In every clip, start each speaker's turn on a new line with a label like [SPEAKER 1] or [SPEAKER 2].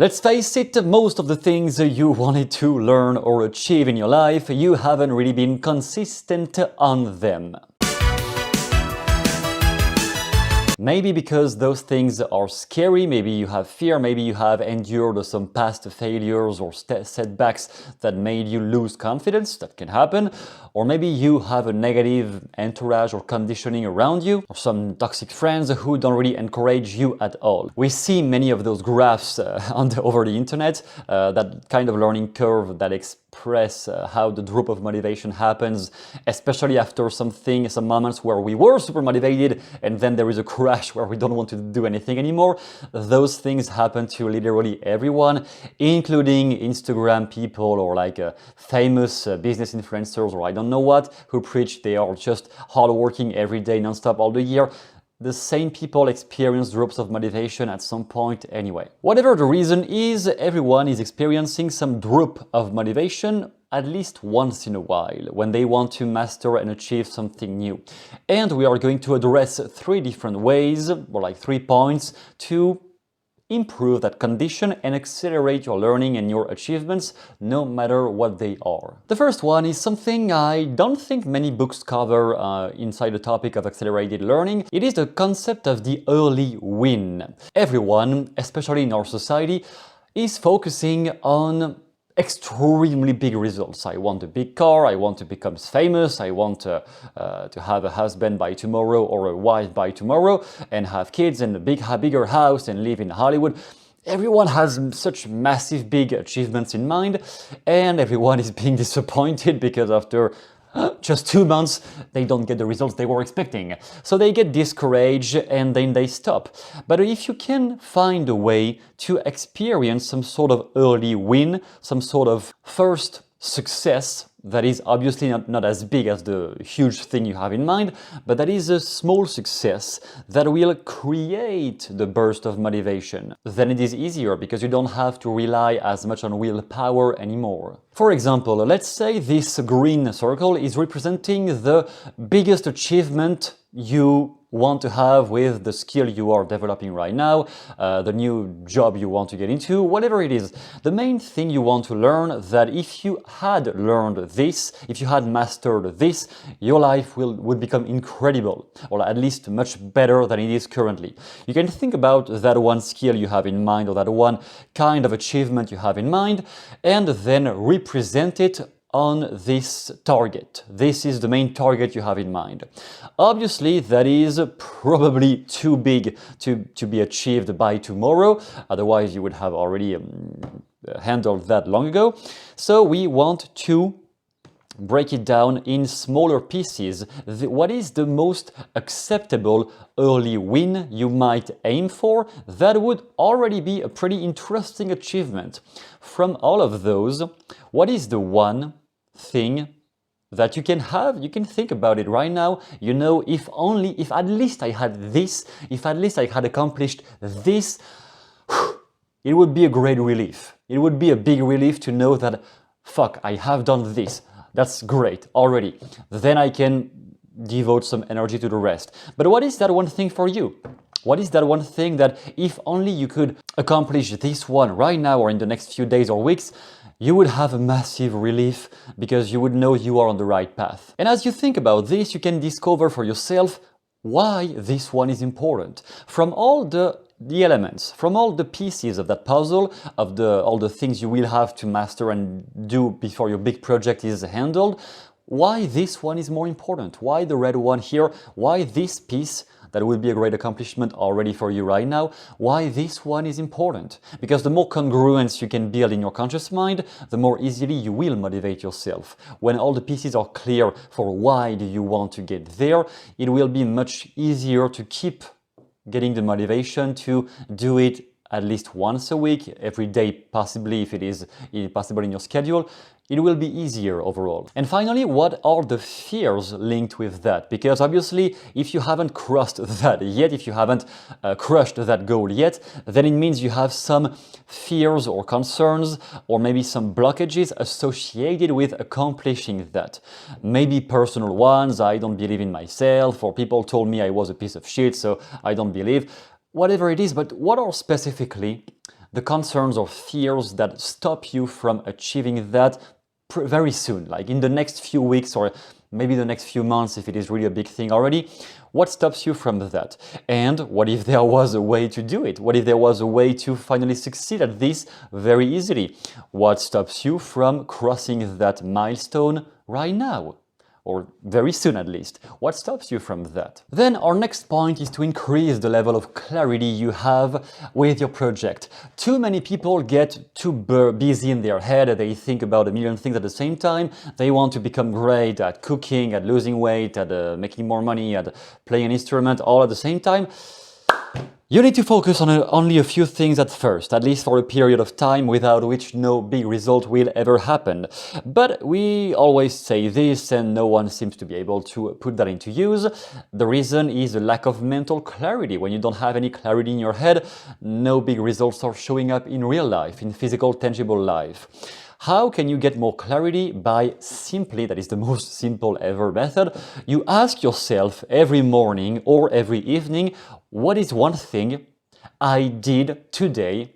[SPEAKER 1] Let's face it, most of the things you wanted to learn or achieve in your life, you haven't really been consistent on them. Maybe because those things are scary, maybe you have fear, maybe you have endured some past failures or setbacks that made you lose confidence, that can happen. Or maybe you have a negative entourage or conditioning around you, or some toxic friends who don't really encourage you at all. We see many of those graphs over the internet, that kind of learning curve that express how the drop of motivation happens, especially after some moments where we were super motivated and then there is a crash where we don't want to do anything anymore. Those things happen to literally everyone, including Instagram people or like famous business influencers or I don't know what, who preach they are just hardworking every day, nonstop all the year. The same people experience drops of motivation at some point anyway. Whatever the reason is, everyone is experiencing some drop of motivation at least once in a while when they want to master and achieve something new. And we are going to address 3 different ways, or like 3 points, to improve that condition and accelerate your learning and your achievements, no matter what they are. The first one is something I don't think many books cover inside the topic of accelerated learning. It is the concept of the early win. Everyone, especially in our society, is focusing on extremely big results. I want a big car, I want to become famous, I want to have a husband by tomorrow or a wife by tomorrow and have kids and a bigger house and live in Hollywood. Everyone has such massive big achievements in mind and everyone is being disappointed because after just 2 months, they don't get the results they were expecting. So they get discouraged and then they stop. But if you can find a way to experience some sort of early win, some sort of first success that is obviously not as big as the huge thing you have in mind, but that is a small success that will create the burst of motivation. Then it is easier because you don't have to rely as much on willpower anymore. For example, let's say this green circle is representing the biggest achievement you want to have with the skill you are developing right now, the new job you want to get into, whatever it is. The main thing you want to learn that if you had learned this, if you had mastered this, your life would become incredible, or at least much better than it is currently. You can think about that one skill you have in mind or that one kind of achievement you have in mind and then represent it on this target. This is the main target you have in mind. Obviously, that is probably too big to be achieved by tomorrow. Otherwise, you would have already handled that long ago. So we want to break it down in smaller pieces. What is the most acceptable early win you might aim for? That would already be a pretty interesting achievement. From all of those, what is the one thing that you can have? You can think about it right now. You know, if at least I had this, if at least I had accomplished this, it would be a great relief. It would be a big relief to know that, fuck, I have done this. That's great already. Then I can devote some energy to the rest. But what is that one thing for you? What is that one thing that if only you could accomplish this one right now or in the next few days or weeks, you would have a massive relief because you would know you are on the right path. And as you think about this, you can discover for yourself why this one is important. From all the elements, from all the pieces of that puzzle, of all the things you will have to master and do before your big project is handled, why this one is more important? Why the red one here? Why this piece that would be a great accomplishment already for you right now? Why this one is important? Because the more congruence you can build in your conscious mind, the more easily you will motivate yourself. When all the pieces are clear for why do you want to get there, it will be much easier to keep getting the motivation to do it at least once a week, every day possibly if it is possible in your schedule. It will be easier overall. And finally, what are the fears linked with that? Because obviously, if you haven't crossed that yet, if you haven't crushed that goal yet, then it means you have some fears or concerns or maybe some blockages associated with accomplishing that. Maybe personal ones, I don't believe in myself, or people told me I was a piece of shit, so I don't believe. Whatever it is, but what are specifically the concerns or fears that stop you from achieving that very soon, like in the next few weeks or maybe the next few months if it is really a big thing already. What stops you from that? And what if there was a way to do it? What if there was a way to finally succeed at this very easily? What stops you from crossing that milestone right now? Or very soon at least. What stops you from that? Then our next point is to increase the level of clarity you have with your project. Too many people get too busy in their head, they think about a million things at the same time. They want to become great at cooking, at losing weight, at making more money, at playing an instrument, all at the same time. You need to focus on only a few things at first, at least for a period of time without which no big result will ever happen. But we always say this and no one seems to be able to put that into use. The reason is a lack of mental clarity. When you don't have any clarity in your head, no big results are showing up in real life, in physical, tangible life. How can you get more clarity? By simply, that is the most simple ever method, you ask yourself every morning or every evening, what is one thing I did today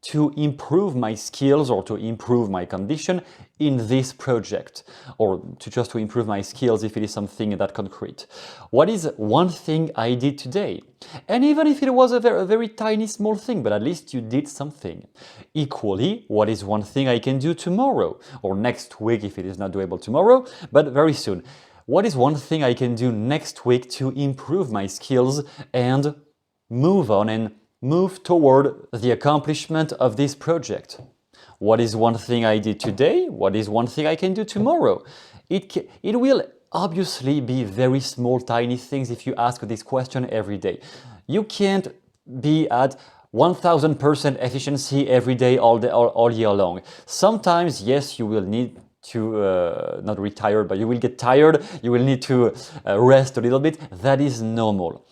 [SPEAKER 1] to improve my skills or to improve my condition in this project, or to improve my skills if it is something that concrete. What is one thing I did today? And even if it was a very tiny small thing, but at least you did something. Equally, what is one thing I can do tomorrow or next week if it is not doable tomorrow, but very soon? What is one thing I can do next week to improve my skills and move on and move toward the accomplishment of this project? What is one thing I did today? What is one thing I can do tomorrow? It will obviously be very small, tiny things if you ask this question every day. You can't be at 1000% efficiency every day, all year long. Sometimes, yes, you will need to, not retire, but you will get tired, you will need to rest a little bit. That is normal.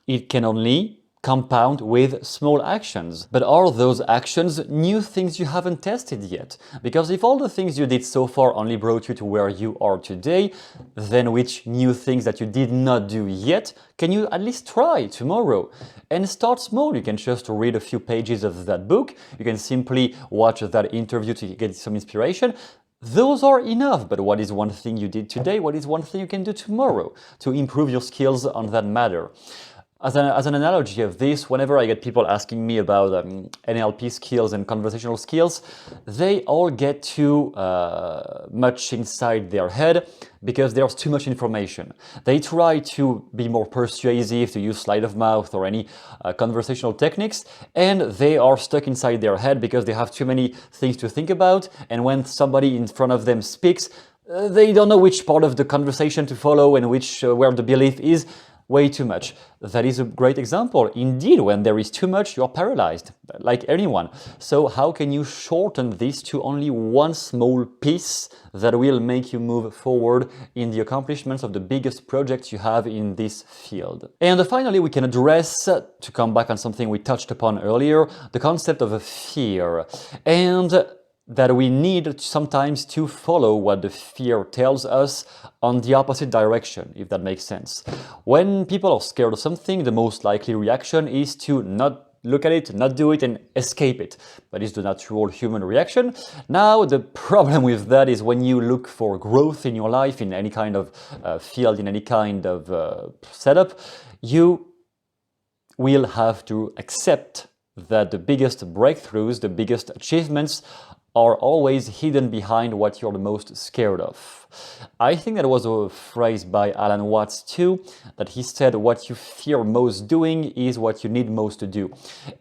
[SPEAKER 1] It can only compound with small actions. But are those actions new things you haven't tested yet? Because if all the things you did so far only brought you to where you are today, then which new things that you did not do yet can you at least try tomorrow? And start small. You can just read a few pages of that book. You can simply watch that interview to get some inspiration. Those are enough, but what is one thing you did today? What is one thing you can do tomorrow to improve your skills on that matter? As an analogy of this, whenever I get people asking me about NLP skills and conversational skills, they all get too much inside their head because there's too much information. They try to be more persuasive, to use slide of mouth or any conversational techniques, and they are stuck inside their head because they have too many things to think about, and when somebody in front of them speaks, they don't know which part of the conversation to follow and where the belief is. Way too much. That is a great example. Indeed, when there is too much, you're paralyzed, like anyone. So how can you shorten this to only one small piece that will make you move forward in the accomplishments of the biggest projects you have in this field? And finally, we can address, to come back on something we touched upon earlier, the concept of a fear. And that we need sometimes to follow what the fear tells us on the opposite direction, if that makes sense. When people are scared of something, the most likely reaction is to not look at it, not do it, and escape it. That is the natural human reaction. Now, the problem with that is when you look for growth in your life, in any kind of field, in any kind of setup, you will have to accept that the biggest breakthroughs, the biggest achievements are always hidden behind what you're the most scared of. I think that was a phrase by Alan Watts too, that he said what you fear most doing is what you need most to do.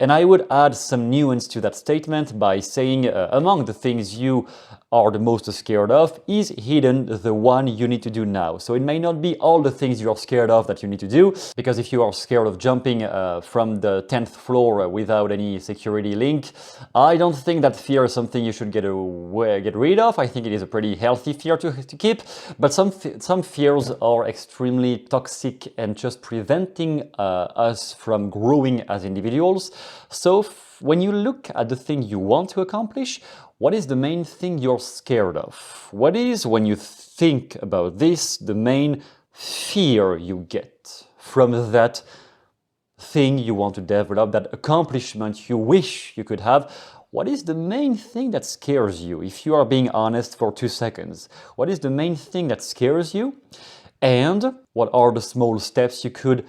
[SPEAKER 1] And I would add some nuance to that statement by saying among the things you are the most scared of is hidden the one you need to do now. So it may not be all the things you are scared of that you need to do, because if you are scared of jumping from the 10th floor without any security link, I don't think that fear is something you should get rid of. I think it is a pretty healthy fear to keep, but some fears are extremely toxic and just preventing us from growing as individuals. So when you look at the thing you want to accomplish, what is the main thing you're scared of? What is, when you think about this, the main fear you get from that thing you want to develop, that accomplishment you wish you could have, what is the main thing that scares you? If you are being honest for 2 seconds, what is the main thing that scares you? And what are the small steps you could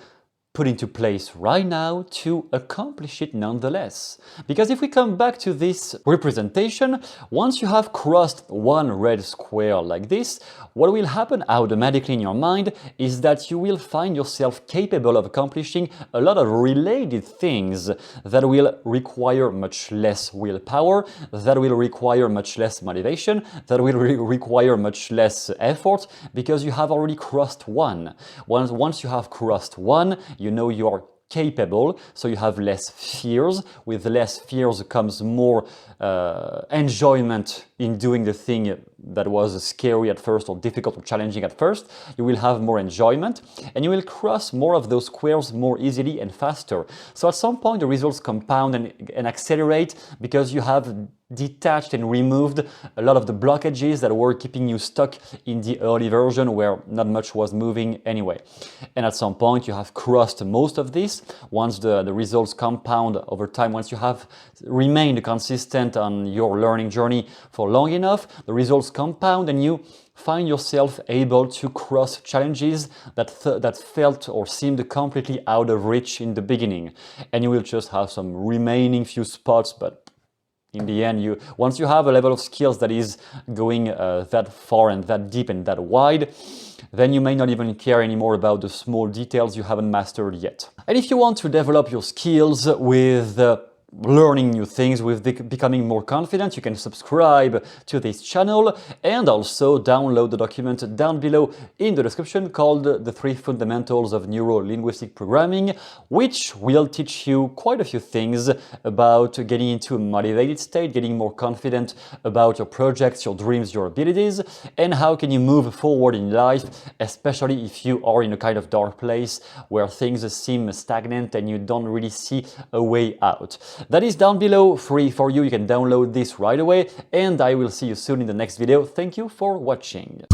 [SPEAKER 1] put into place right now to accomplish it nonetheless? Because if we come back to this representation, once you have crossed one red square like this, what will happen automatically in your mind is that you will find yourself capable of accomplishing a lot of related things that will require much less willpower, that will require much less motivation, that will require much less effort, because you have already crossed one. Once you have crossed one, you know you are capable, so you have less fears. With less fears comes more enjoyment in doing the thing that was scary at first or difficult or challenging at first. You will have more enjoyment and you will cross more of those squares more easily and faster. So at some point the results compound and accelerate because you have detached and removed a lot of the blockages that were keeping you stuck in the early version where not much was moving anyway. And at some point you have crossed most of this. Once the results compound over time, once you have remained consistent on your learning journey for long enough, the results compound and you find yourself able to cross challenges that felt or seemed completely out of reach in the beginning. And you will just have some remaining few spots, but in the end, once you have a level of skills that is going that far and that deep and that wide, then you may not even care anymore about the small details you haven't mastered yet. And if you want to develop your skills with learning new things, with becoming more confident, you can subscribe to this channel and also download the document down below in the description called The 3 Fundamentals of Neuro-Linguistic Programming, which will teach you quite a few things about getting into a motivated state, getting more confident about your projects, your dreams, your abilities, and how can you move forward in life, especially if you are in a kind of dark place where things seem stagnant and you don't really see a way out. That is down below, free for you. You can download this right away, and I will see you soon in the next video. Thank you for watching.